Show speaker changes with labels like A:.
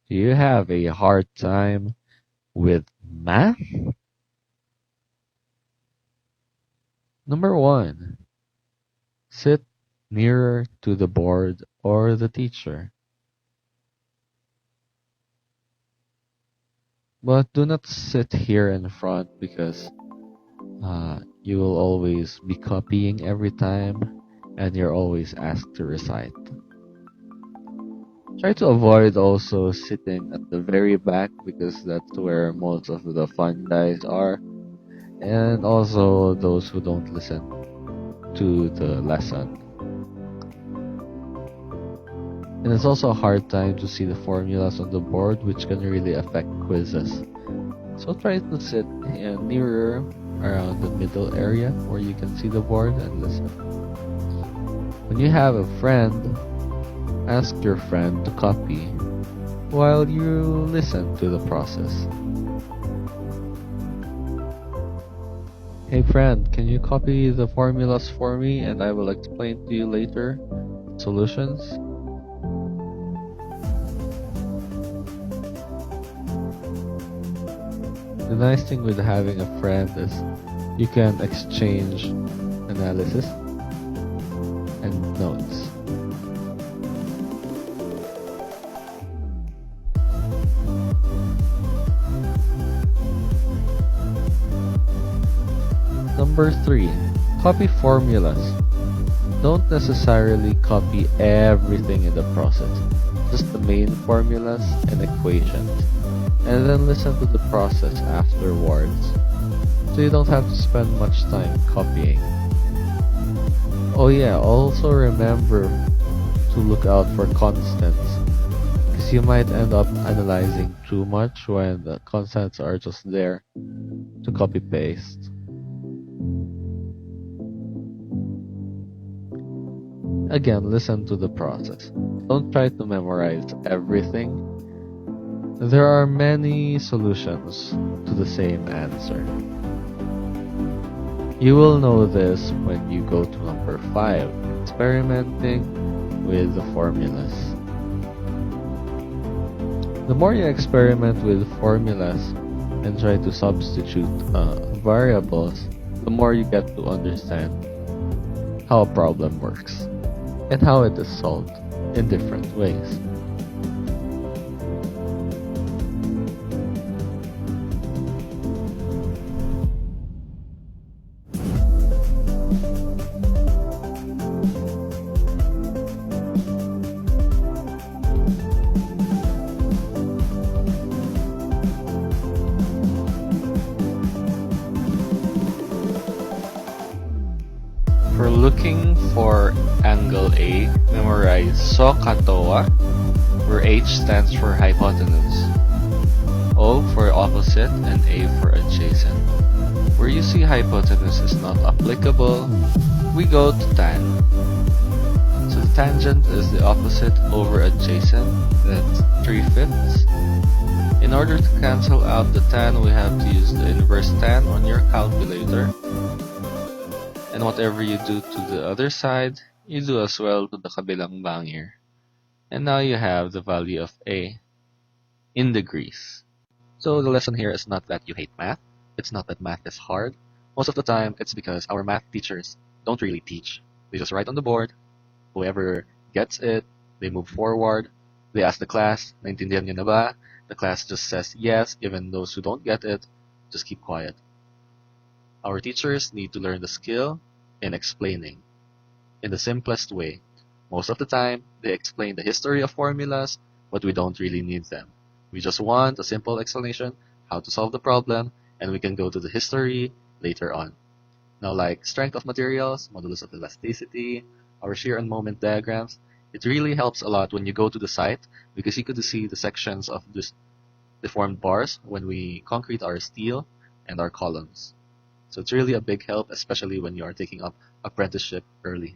A: Do you have a hard time with math? Number 1. Sit nearer to the board or the teacher. But do not sit here in front because you will always be copying every time and you're always asked to recite. Try to avoid also sitting at the very back because that's where most of the fun guys are, and also those who don't listen to the lesson. And it's also a hard time to see the formulas on the board, which can really affect quizzes. So try to sit nearer around the middle area where you can see the board and listen. When you have a friend, ask your friend to copy while you listen to the process. Hey friend, can you copy the formulas for me and I will explain to you later solutions? The nice thing with having a friend is you can exchange analysis and notes. Number 3. Copy formulas. Don't necessarily copy everything in the process, just the main formulas and equations, and then listen to the process afterwards, so you don't have to spend much time copying. Oh yeah, also remember to look out for constants, because you might end up analyzing too much when the constants are just there to copy paste. Again, listen to the process. Don't try to memorize everything. There are many solutions to the same answer. You will know this when you go to number 5, experimenting with the formulas. The more you experiment with formulas and try to substitute variables, the more you get to understand how a problem works and how it is solved in different ways. For looking for angle A, memorize SO katawa, where H stands for hypotenuse, O for opposite, and A for adjacent. Where you see hypotenuse is not applicable, we go to tan. So the tangent is the opposite over adjacent, that's 3/5. In order to cancel out the tan, we have to use the inverse tan on your calculator. And whatever you do to the other side, you do as well to the kabilang bangir. And now you have the value of A in degrees. So the lesson here is not that you hate math. It's not that math is hard. Most of the time, it's because our math teachers don't really teach. They just write on the board. Whoever gets it, they move forward. They ask the class, naintindihan niyo na ba? The class just says yes. Even those who don't get it, just keep quiet. Our teachers need to learn the skill in explaining in the simplest way. Most of the time, they explain the history of formulas, but we don't really need them. We just want a simple explanation how to solve the problem, and we can go to the history later on. Now, like strength of materials, modulus of elasticity, our shear and moment diagrams, it really helps a lot when you go to the site because you could see the sections of this deformed bars when we concrete our steel and our columns. So it's really a big help, especially when you are taking up apprenticeship early.